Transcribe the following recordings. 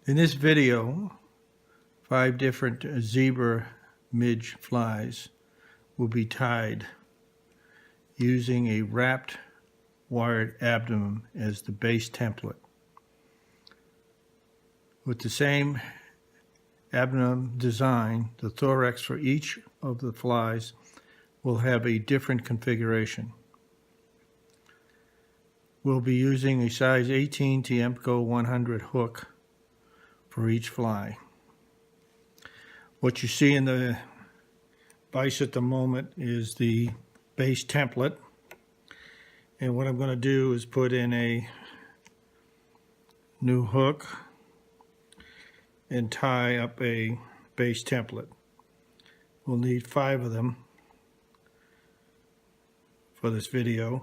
In this video, 5 different zebra midge flies will be tied using a wrapped wired abdomen as the base template. With the same abdomen design, the thorax for each of the flies will have a different configuration. We'll be using a size 18 Tiemco 100 hook for each fly. What you see in the vise at the moment is the base template, and what I'm going to do is put in a new hook and tie up a base template. We'll need 5 of them for this video,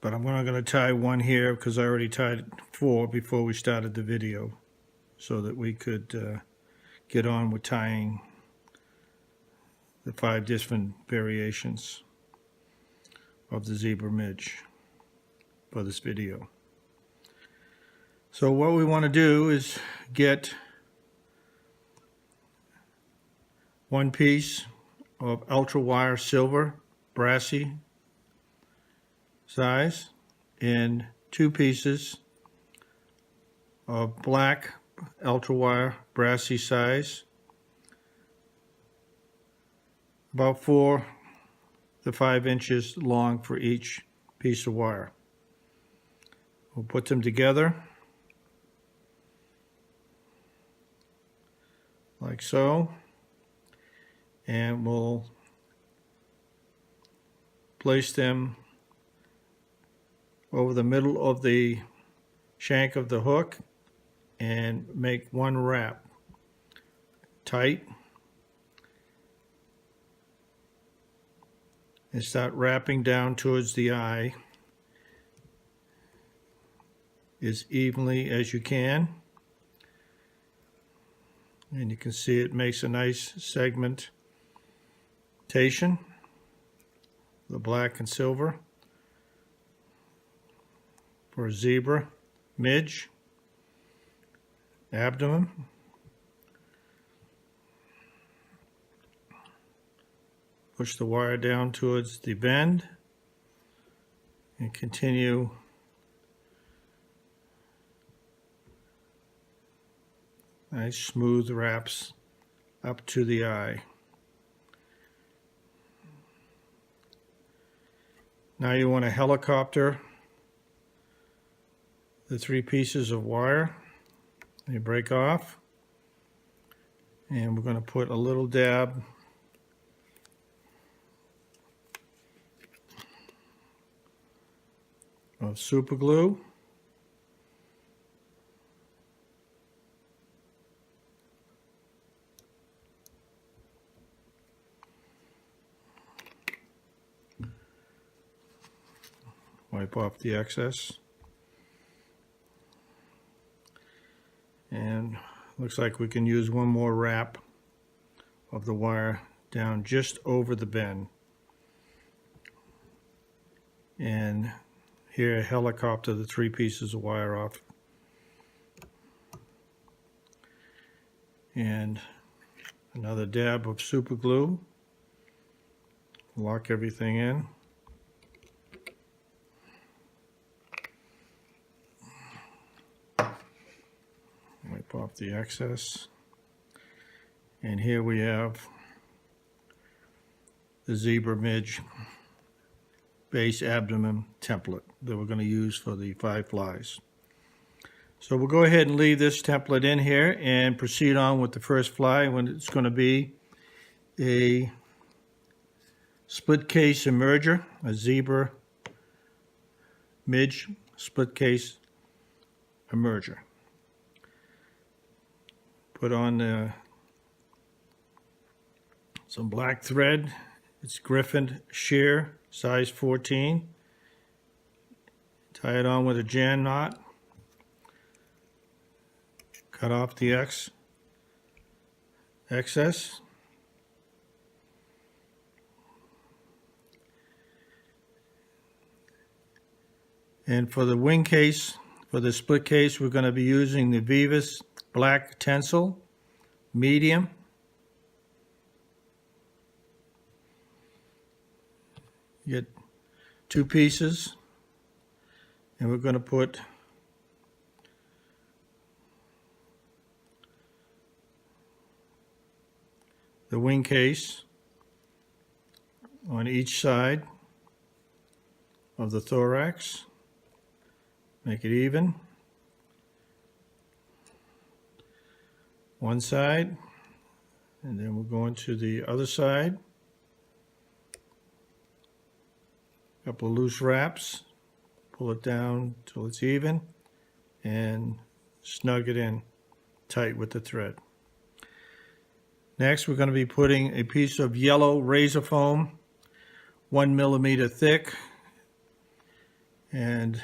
but I'm not going to tie one here because I already tied 4 before we started the video, so that we could get on with tying the 5 different variations of the zebra midge for this video. So what we want to do is get one piece of ultra wire silver brassy size and 2 pieces of black ultra wire brassy size, about 4 to 5 inches long for each piece of wire. We'll put them together like so, and we'll place them over the middle of the shank of the hook and make one wrap tight, and start wrapping down towards the eye as evenly as you can. And you can see it makes a nice segmentation, the black and silver for a zebra midge abdomen. Push the wire down towards the bend and continue nice smooth wraps up to the eye. Now you want to helicopter the 3 pieces of wire. They break off, and we're going to put a little dab of super glue. Wipe off the excess. And looks like we can use one more wrap of the wire down just over the bend. And here, helicopter the 3 pieces of wire off. And another dab of super glue. Lock everything in. Wipe off the excess. And here we have the zebra midge base abdomen template that we're going to use for the 5 flies. So we'll go ahead and leave this template in here and proceed on with the first fly, when it's going to be a split case emerger, a zebra midge split case emerger. Put on some black thread. It's Griffin shear, size 14. Tie it on with a jan knot. Cut off the excess. And for the wing case, for the split case, we're going to be using the Vivas Black Tencel, medium. You get 2 pieces, and we're going to put the wing case on each side of the thorax. Make it even. One side, and then we're going to the other side. A couple of loose wraps. Pull it down till it's even, and snug it in tight with the thread. Next, we're going to be putting a piece of yellow razor foam, 1 millimeter thick, and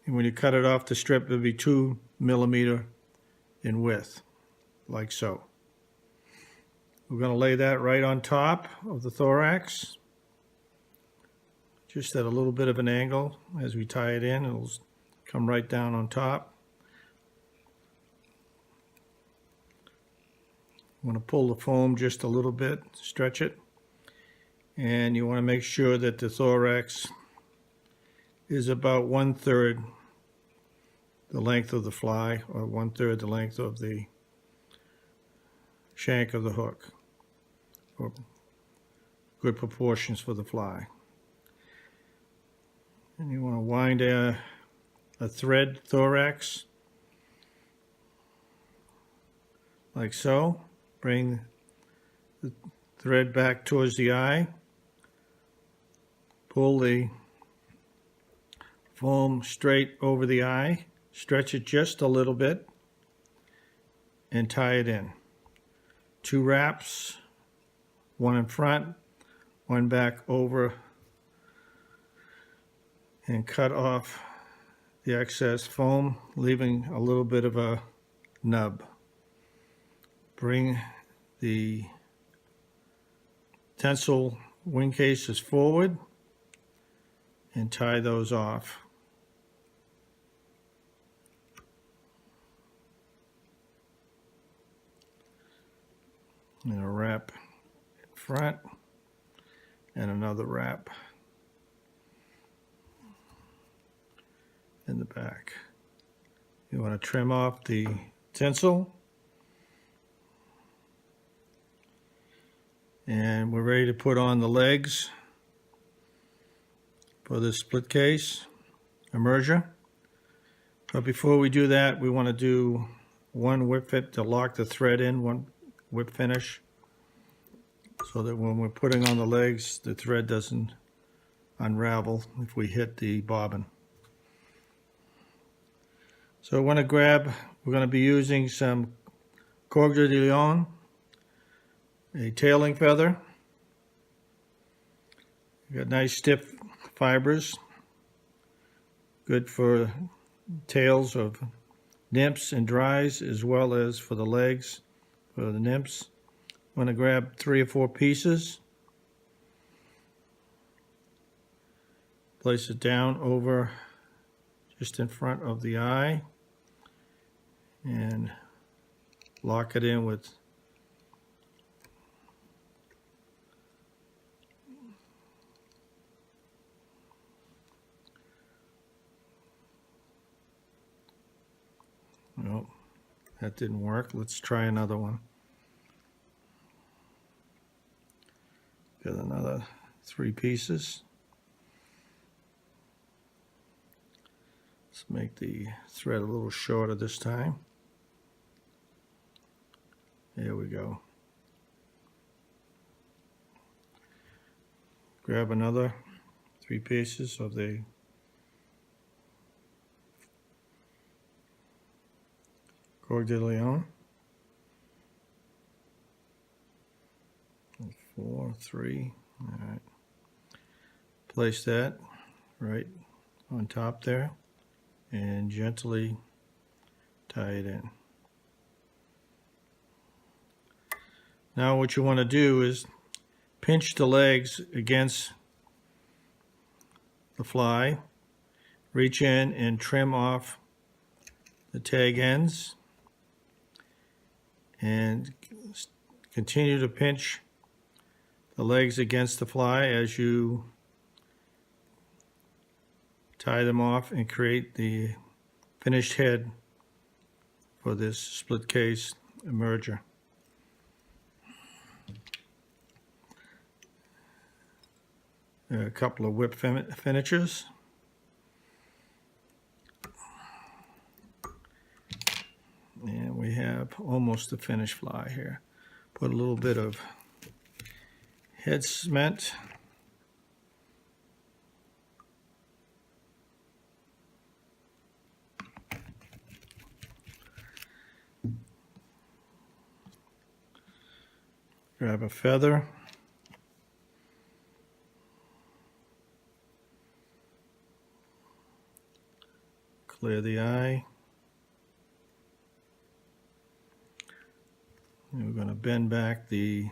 when you cut it off the strip, it'll be 2 millimeter in width, like so. We're going to lay that right on top of the thorax, just at a little bit of an angle. As we tie it in, it'll come right down on top. You want to pull the foam just a little bit, stretch it, and you want to make sure that the thorax is about 1/3 the length of the fly, or 1/3 the length of the shank of the hook, or good proportions for the fly. And you want to wind a thread thorax like so. Bring the thread back towards the eye. Pull the foam straight over the eye. Stretch it just a little bit and tie it in. 2 wraps, 1 in front, 1 back over, and cut off the excess foam, leaving a little bit of a nub. Bring the Tencel wing cases forward and tie those off. And a wrap in front and another wrap in the back. You want to trim off the Tencel, and we're ready to put on the legs for the split case immersion. But before we do that, we want to do 1 whip fit to lock the thread in, 1 whip finish, so that when we're putting on the legs, the thread doesn't unravel if we hit the bobbin. So we're going to be using some Coeur de Lion, a tailing feather. You got nice stiff fibers, good for tails of nymphs and dries, as well as for the legs for the nymphs. I'm going to grab 3 or 4 pieces, place it down over just in front of the eye, and lock it in with nope, that didn't work. Let's try another one. Got another 3 pieces. Let's make the thread a little shorter this time. There we go. Grab another 3 pieces of the Coeur de Lion. 4, 3. All right. Place that right on top there and gently tie it in. Now what you want to do is pinch the legs against the fly reach in and trim off the tag ends and continue to pinch the legs against the fly as you tie them off and create the finished head for this split case emerger. A couple of whip finishes. And we have almost the finished fly here. Put a little bit of head cement. Grab a feather. Clear the eye. And we're going to bend back the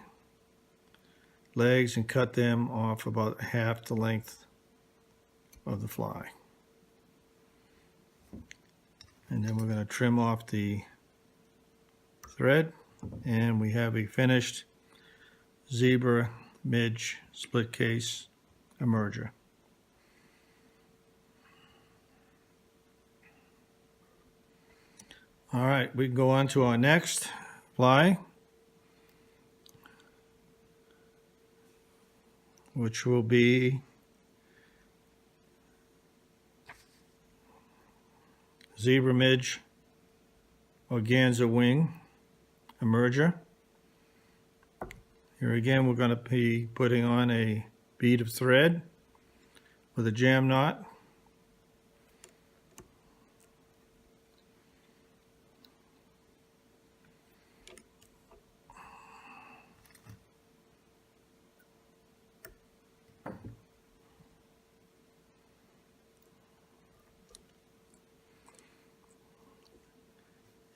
legs and cut them off about half the length of the fly. And then we're going to trim off the thread, and we have a finished zebra midge split case emerger. All right, we can go on to our next fly, which will be zebra midge organza wing emerger. Here again, we're going to be putting on a bead of thread with a jam knot.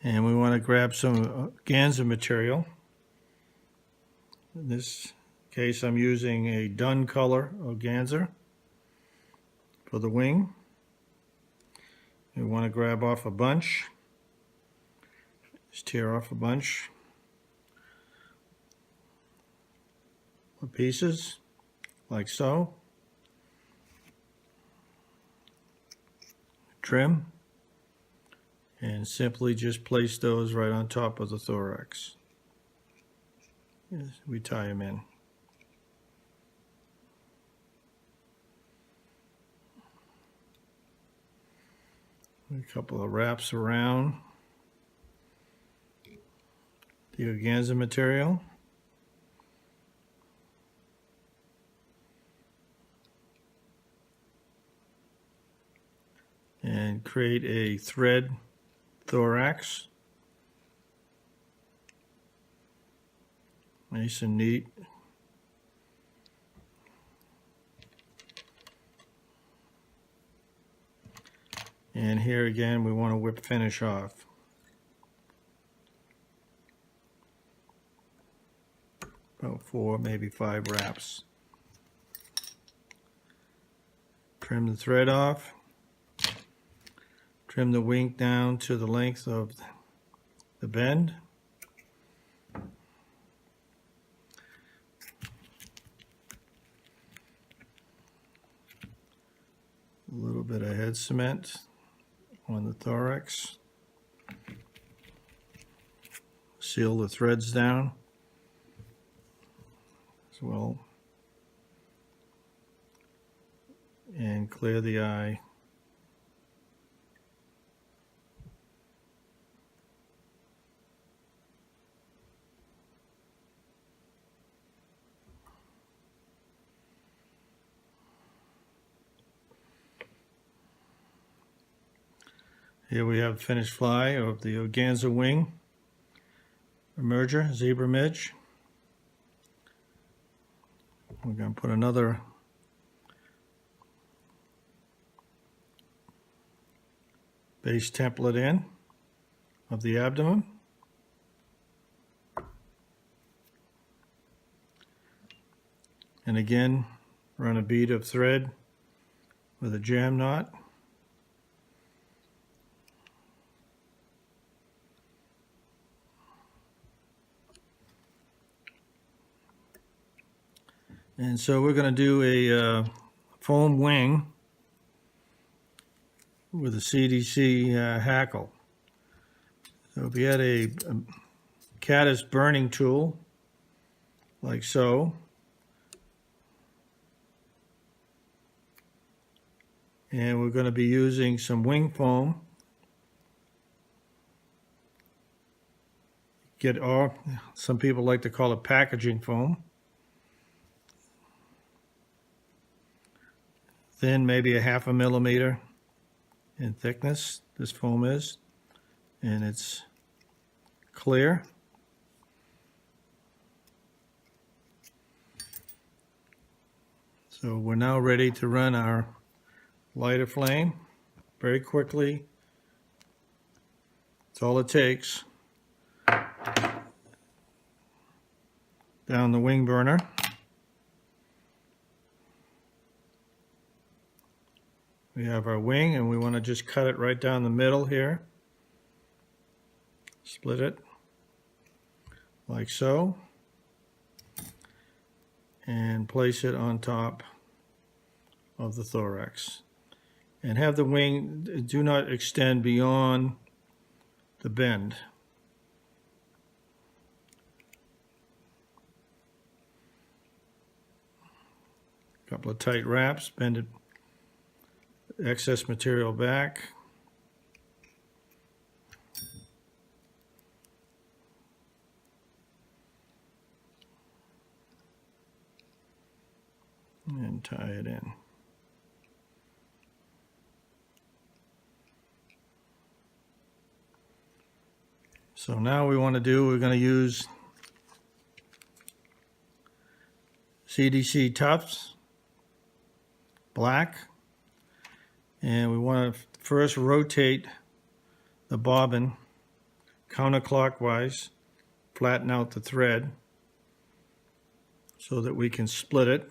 And we want to grab some organza material. In this case, I'm using a dun color organza for the wing. We want to grab off a bunch. Just tear off a bunch of pieces, like so. Trim. And simply just place those right on top of the thorax. As we tie them in. A couple of wraps around the organza material. And create a thread thorax. Nice and neat. And here again, we want to whip finish off. About 4, maybe 5 wraps. Trim the thread off. Trim the wing down to the length of the bend. A little bit of head cement on the thorax. Seal the threads down as well. And clear the eye. Here we have a finished fly of the organza wing emerger, zebra midge. We're going to put another base template in of the abdomen. And again, run a bead of thread with a jam knot And so we're going to do a foam wing with a CDC hackle. So if you had a caddis burning tool, like so, and we're going to be using some wing foam. Some people like to call it packaging foam. Thin, maybe a 1/2 millimeter in thickness, this foam is, and it's clear. So we're now ready to run our lighter flame very quickly. That's all it takes. Down the wing burner. We have our wing, and we want to just cut it right down the middle here. Split it like so, and place it on top of the thorax. And have the wing do not extend beyond the bend. A couple of tight wraps, bend it, excess material back. And tie it in. So now we're going to use CDC tufts, black, and we want to first rotate the bobbin counterclockwise, flatten out the thread so that we can split it.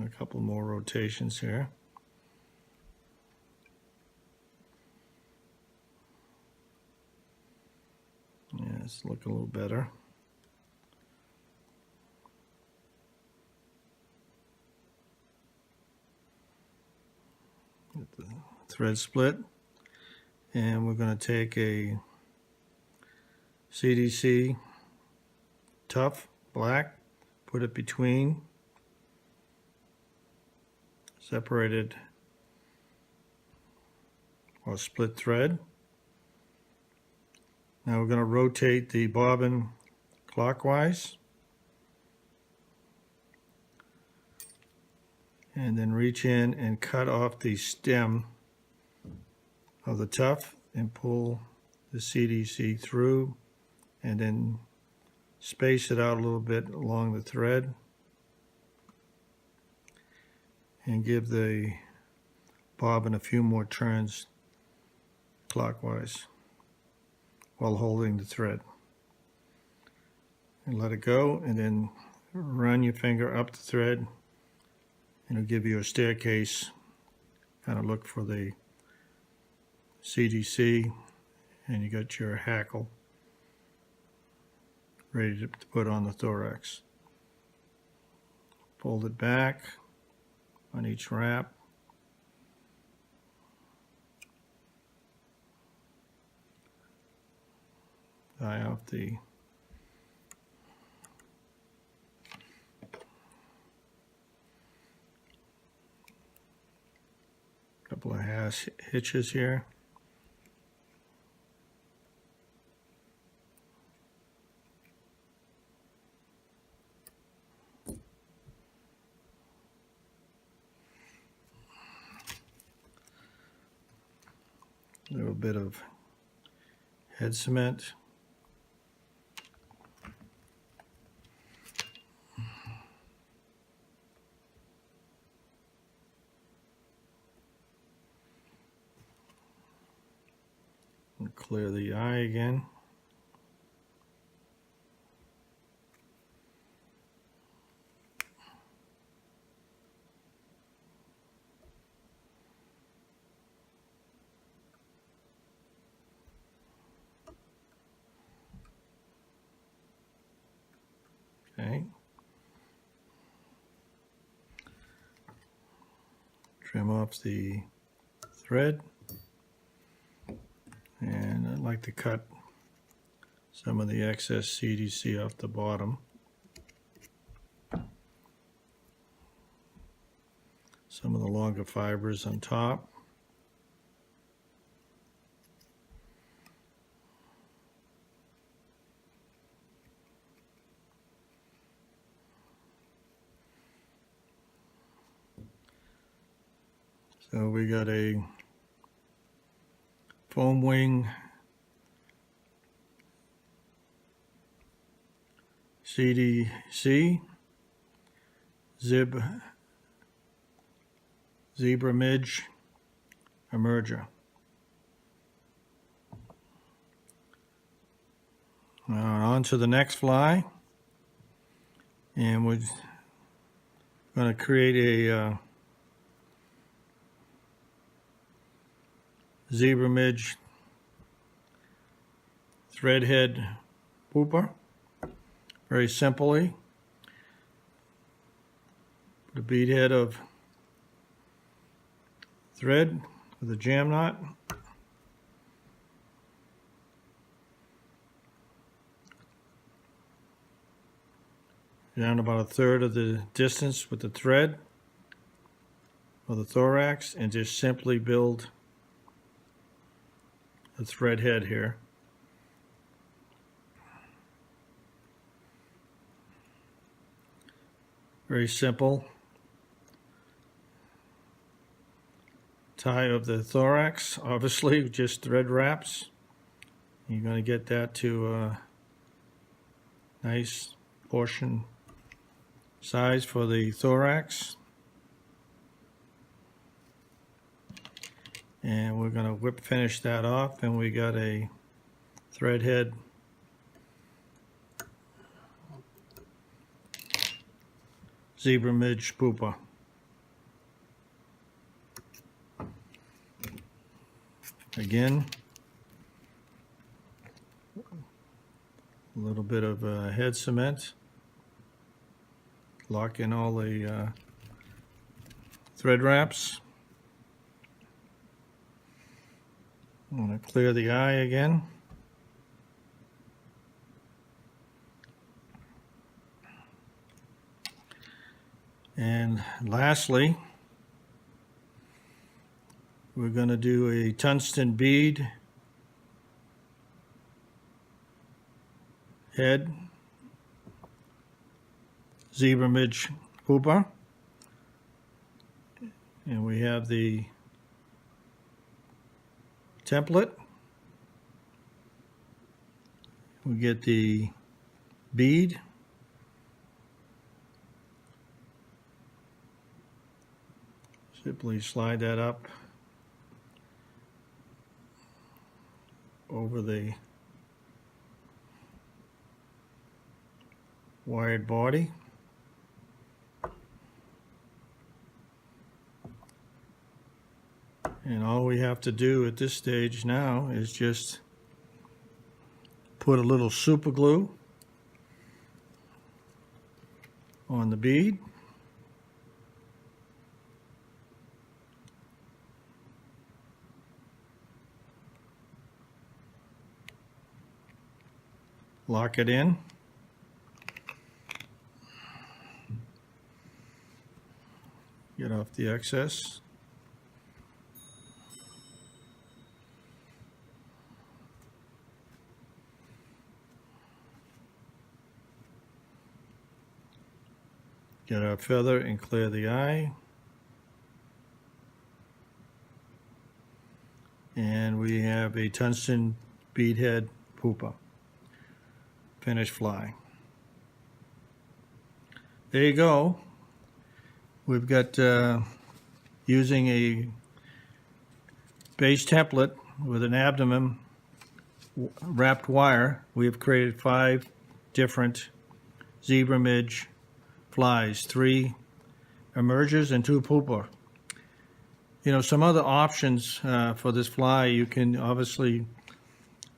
A couple more rotations here. Yeah, it's looking a little better. Get the thread split, and we're going to take a CDC tuft, black, put it between separated or split thread. Now we're going to rotate the bobbin clockwise and then reach in and cut off the stem of the tuft and pull the CDC through, and then space it out a little bit along the thread and give the bobbin a few more turns clockwise while holding the thread. And let it go, and then run your finger up the thread, and it'll give you a staircase kind of look for the CDC, and you got your hackle ready to put on the thorax. Fold it back on each wrap. Tie off the couple of hitches here. A little bit of head cement. And clear the eye again. Okay. Trim off the thread, and I'd like to cut some of the excess CDC off the bottom. Some of the longer fibers on top. So we got a foam wing CDC, zebra midge emerger. Now on to the next fly, and we're going to create a zebra midge threadhead Pupa. Very simply, put a beadhead of thread with a jam knot. Down about a third of the distance with the thread of the thorax, and just simply build a thread head here. Very simple tie of the thorax, obviously just thread wraps. You're going to get that to a nice portion size for the thorax. And we're going to whip finish that off, and we got a thread head zebra midge Pupa. Again, a little bit of head cement. Lock in all the thread wraps. I'm going to clear the eye again. And lastly, we're going to do a tungsten bead head zebra midge Pupa. And we have the template. We get the bead. Simply slide that up over the wired body. And all we have to do at this stage now is just put a little super glue on the bead. Lock it in. Get off the excess. Get our feather and clear the eye. And we have a tungsten beadhead Pupa. Finished fly. There you go. We've got, using a base template with an abdomen wrapped wire, we have created 5 different zebra midge flies, 3 emergers and 2 pupa. You know, some other options for this fly, you can obviously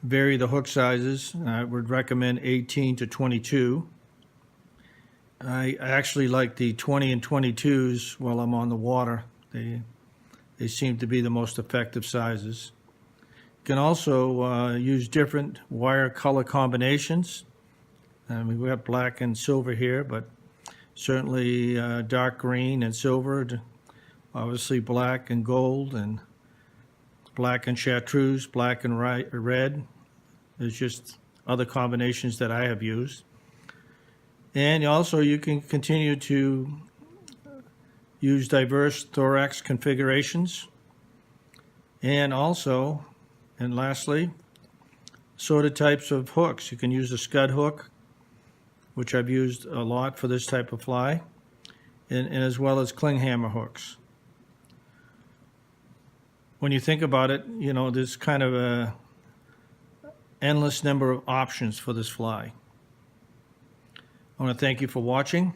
vary the hook sizes. I would recommend 18 to 22. I actually like the 20 and 22s while I'm on the water. They seem to be the most effective sizes. You can also use different wire color combinations. I mean, we have black and silver here, but certainly dark green and silver, obviously black and gold, and black and chartreuse, black and red. There's just other combinations that I have used. And also you can continue to use diverse thorax configurations. And also, and lastly, assorted types of hooks. You can use a scud hook, which I've used a lot for this type of fly, and as well as cling hammer hooks. When you think about it, you know, there's kind of a endless number of options for this fly. I want to thank you for watching.